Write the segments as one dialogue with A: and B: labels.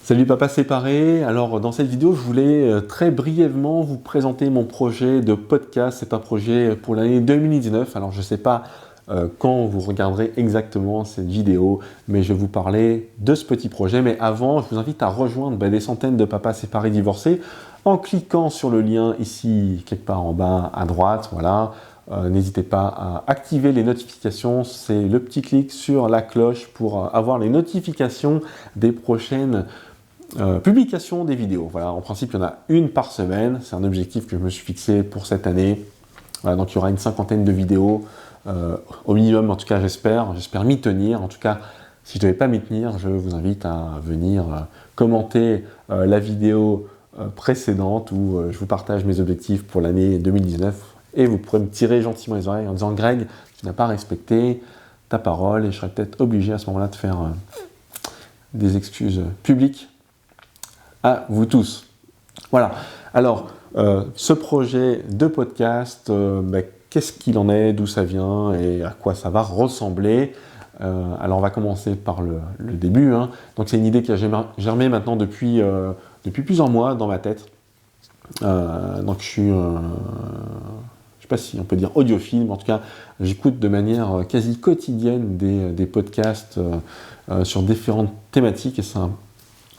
A: Salut papa séparé, alors dans cette vidéo je voulais très brièvement vous présenter mon projet de podcast. C'est un projet pour l'année 2019, alors je ne sais pas quand vous regarderez exactement cette vidéo, mais je vais vous parler de ce petit projet. Mais avant, je vous invite à rejoindre des centaines de papas séparés divorcés en cliquant sur le lien ici quelque part en bas à droite, voilà. N'hésitez pas à activer les notifications, c'est le petit clic sur la cloche pour avoir les notifications des prochaines publication des vidéos. Voilà, en principe, il y en a une par semaine. C'est un objectif que je me suis fixé pour cette année. Voilà, donc il y aura une cinquantaine de vidéos au minimum, en tout cas j'espère m'y tenir. En tout cas, si je ne devais pas m'y tenir, je vous invite à venir commenter la vidéo précédente où je vous partage mes objectifs pour l'année 2019 et vous pourrez me tirer gentiment les oreilles en disant « Greg, tu n'as pas respecté ta parole » et je serais peut-être obligé à ce moment-là de faire des excuses publiques à vous tous. Voilà. Alors, ce projet de podcast, qu'est-ce qu'il en est, d'où ça vient et à quoi ça va ressembler. Alors, on va commencer par le début. Hein. Donc, c'est une idée qui a germé maintenant depuis plusieurs mois dans ma tête. Donc, je suis, je ne sais pas si on peut dire audiophile, mais en tout cas, j'écoute de manière quasi quotidienne des podcasts sur différentes thématiques et c'est un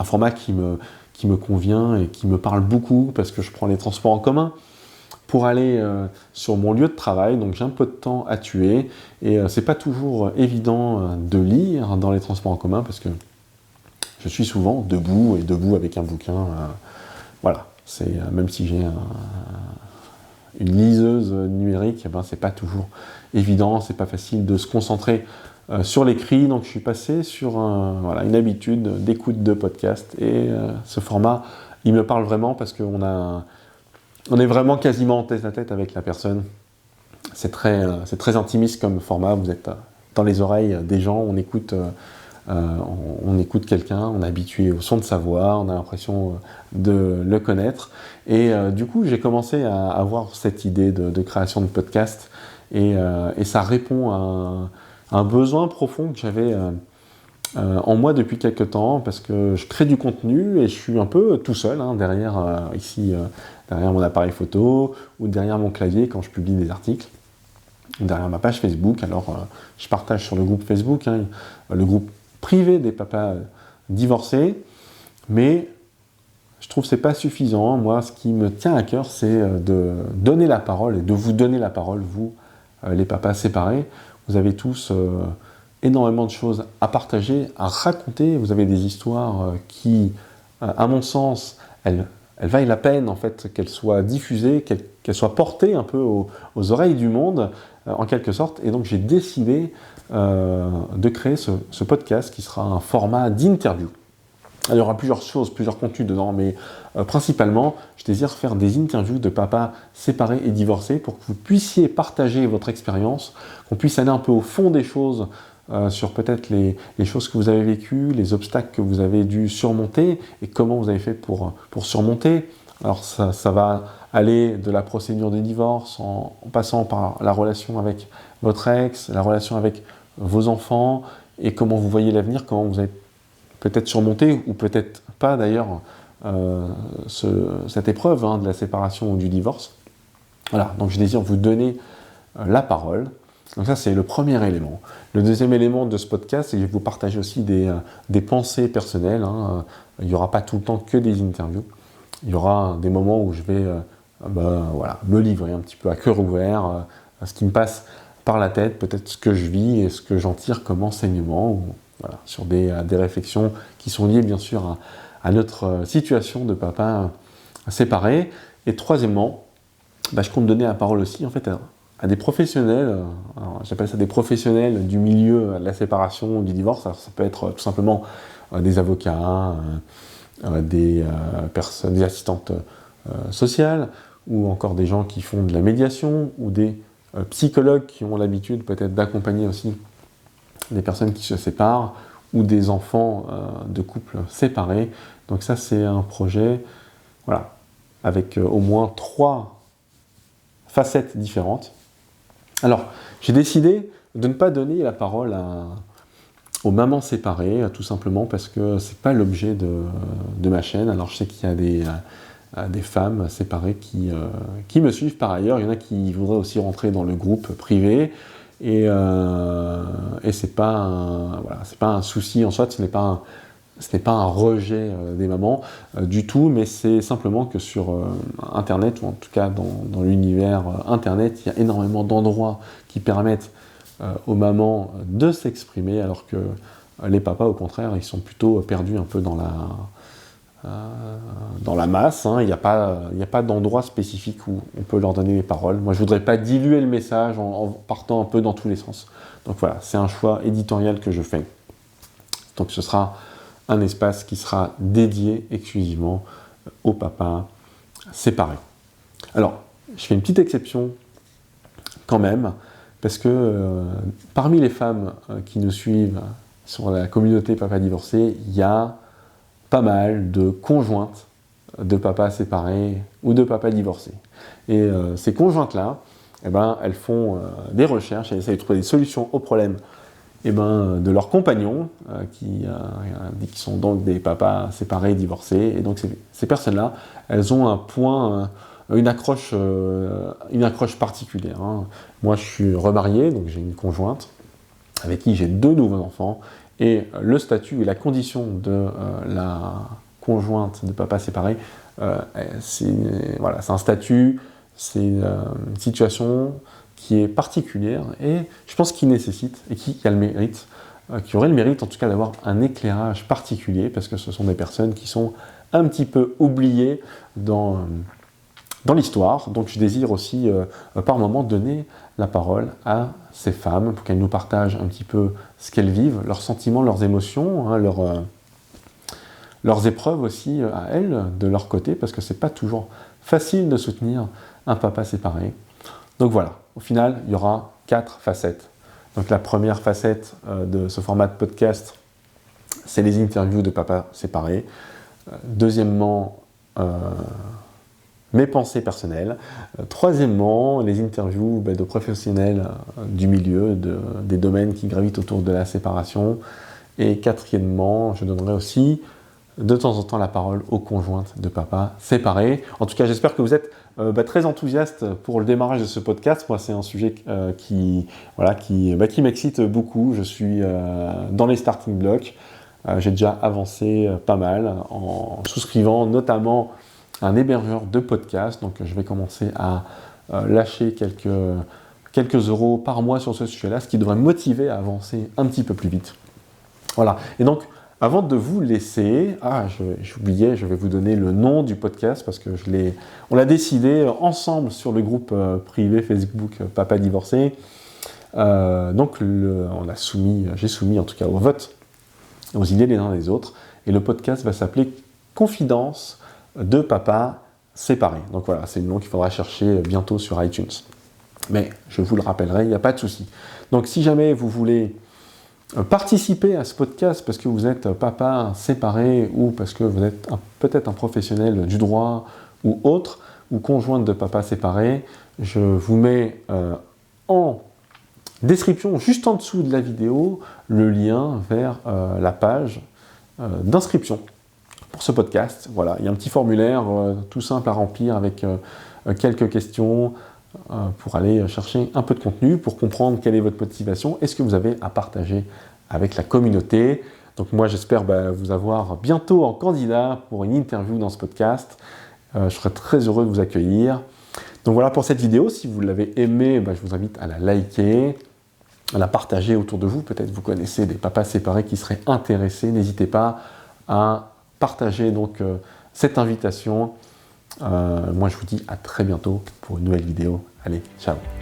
A: format qui me convient et qui me parle beaucoup parce que je prends les transports en commun pour aller sur mon lieu de travail, donc j'ai un peu de temps à tuer et c'est pas toujours évident de lire dans les transports en commun parce que je suis souvent debout avec un bouquin. Voilà, c'est même si j'ai une liseuse numérique, eh ben, c'est pas toujours évident, c'est pas facile de se concentrer sur l'écrit, donc je suis passé sur une habitude d'écoute de podcast et ce format, il me parle vraiment parce qu'on est vraiment quasiment en tête à tête avec la personne. C'est très intimiste comme format, vous êtes dans les oreilles des gens, on écoute quelqu'un, on est habitué au son de sa voix, on a l'impression de le connaître et du coup j'ai commencé à avoir cette idée de création de podcast et ça répond à un besoin profond que j'avais en moi depuis quelques temps parce que je crée du contenu et je suis un peu tout seul derrière mon appareil photo ou derrière mon clavier quand je publie des articles, derrière ma page Facebook. Alors je partage sur le groupe Facebook, le groupe privé des papas divorcés, mais je trouve que c'est pas suffisant. Moi, ce qui me tient à cœur, c'est de donner la parole et de vous donner la parole, vous, les papas séparés. Vous avez tous énormément de choses à partager, à raconter. Vous avez des histoires qui, à mon sens, elles valent la peine en fait qu'elles soient diffusées, qu'elles soient portées un peu aux oreilles du monde, en quelque sorte. Et donc j'ai décidé de créer ce podcast qui sera un format d'interview. Il y aura plusieurs choses, plusieurs contenus dedans, mais principalement, je désire faire des interviews de papas séparés et divorcés pour que vous puissiez partager votre expérience, qu'on puisse aller un peu au fond des choses sur peut-être les choses que vous avez vécues, les obstacles que vous avez dû surmonter et comment vous avez fait pour surmonter. Alors ça va aller de la procédure de divorce en passant par la relation avec votre ex, la relation avec vos enfants et comment vous voyez l'avenir, comment vous avez peut-être surmonter, ou peut-être pas d'ailleurs, cette épreuve de la séparation ou du divorce. Voilà, donc je désire vous donner la parole. Donc ça, c'est le premier élément. Le deuxième élément de ce podcast, c'est que je vais vous partager aussi des pensées personnelles. Il n'y aura pas tout le temps que des interviews. Il y aura des moments où je vais me livrer un petit peu à cœur ouvert à ce qui me passe par la tête, peut-être ce que je vis et ce que j'en tire comme enseignement. Voilà, sur des réflexions qui sont liées bien sûr à notre situation de papa séparé. Et troisièmement, je compte donner la parole aussi en fait à des professionnels, j'appelle ça des professionnels du milieu de la séparation, du divorce. Alors, ça peut être tout simplement des avocats, des personnes, des assistantes sociales, ou encore des gens qui font de la médiation, ou des psychologues qui ont l'habitude peut-être d'accompagner aussi des personnes qui se séparent ou des enfants de couples séparés. Donc ça, c'est un projet avec au moins 3 facettes différentes. Alors, j'ai décidé de ne pas donner la parole aux mamans séparées, tout simplement parce que c'est pas l'objet de ma chaîne. Alors je sais qu'il y a des femmes séparées qui me suivent par ailleurs. Il y en a qui voudraient aussi rentrer dans le groupe privé. Et c'est pas c'est pas un souci en soi, ce n'est pas un rejet des mamans du tout, mais c'est simplement que sur Internet, ou en tout cas dans l'univers Internet, il y a énormément d'endroits qui permettent aux mamans de s'exprimer, alors que les papas, au contraire, ils sont plutôt perdus un peu dans la masse. Hein. Il n'y a pas d'endroit spécifique où on peut leur donner les paroles. Moi, je ne voudrais pas diluer le message en partant un peu dans tous les sens. Donc voilà, c'est un choix éditorial que je fais. Donc ce sera un espace qui sera dédié exclusivement aux papas séparés. Alors, je fais une petite exception quand même, parce que parmi les femmes qui nous suivent sur la communauté Papa Divorcé, il y a pas mal de conjointes de papas séparés ou de papas divorcés. Et ces conjointes-là, elles font des recherches, elles essayent de trouver des solutions aux problèmes de leurs compagnons, qui sont donc des papas séparés, divorcés. Et donc ces personnes-là, elles ont un point, une accroche particulière. Hein. Moi, je suis remarié, donc j'ai une conjointe avec qui j'ai 2 nouveaux enfants. Et le statut et la condition de la conjointe de papa séparé, c'est un statut, c'est une situation qui est particulière et je pense qu'il nécessite et qui aurait le mérite en tout cas d'avoir un éclairage particulier, parce que ce sont des personnes qui sont un petit peu oubliées dans l'histoire. Donc je désire aussi par moment donner la parole à ces femmes pour qu'elles nous partagent un petit peu ce qu'elles vivent, leurs sentiments, leurs émotions, hein, leurs épreuves aussi à elles, de leur côté, parce que c'est pas toujours facile de soutenir un papa séparé. Donc voilà, au final, il y aura 4 facettes. Donc la première facette de ce format de podcast, c'est les interviews de papas séparés. Deuxièmement, mes pensées personnelles. Troisièmement, les interviews de professionnels du milieu, des domaines qui gravitent autour de la séparation. Et quatrièmement, je donnerai aussi de temps en temps la parole aux conjointes de papas séparés. En tout cas, j'espère que vous êtes très enthousiaste pour le démarrage de ce podcast. Moi, c'est un sujet qui m'excite beaucoup. Je suis dans les starting blocks. J'ai déjà avancé pas mal en souscrivant notamment un hébergeur de podcast. Donc, je vais commencer à lâcher quelques euros par mois sur ce sujet-là, ce qui devrait me motiver à avancer un petit peu plus vite. Voilà. Et donc, avant de vous laisser, j'oubliais, je vais vous donner le nom du podcast parce que on l'a décidé ensemble sur le groupe privé Facebook Papa Divorcé. Donc, j'ai soumis en tout cas au vote, aux idées les uns des autres, et le podcast va s'appeler Confidence de papa séparés. Donc voilà, c'est le nom qu'il faudra chercher bientôt sur iTunes. Mais je vous le rappellerai, il n'y a pas de souci. Donc si jamais vous voulez participer à ce podcast parce que vous êtes papa séparé ou parce que vous êtes peut-être un professionnel du droit ou autre, ou conjointe de papa séparé, je vous mets en description, juste en dessous de la vidéo, le lien vers la page d'inscription pour ce podcast. Voilà, il y a un petit formulaire tout simple à remplir avec quelques questions pour aller chercher un peu de contenu, pour comprendre quelle est votre motivation et ce que vous avez à partager avec la communauté. Donc moi, j'espère vous avoir bientôt en candidat pour une interview dans ce podcast. Je serai très heureux de vous accueillir. Donc voilà pour cette vidéo. Si vous l'avez aimée, je vous invite à la liker, à la partager autour de vous. Peut-être vous connaissez des papas séparés qui seraient intéressés. N'hésitez pas à partager donc cette invitation. Moi, je vous dis à très bientôt pour une nouvelle vidéo. Allez, ciao!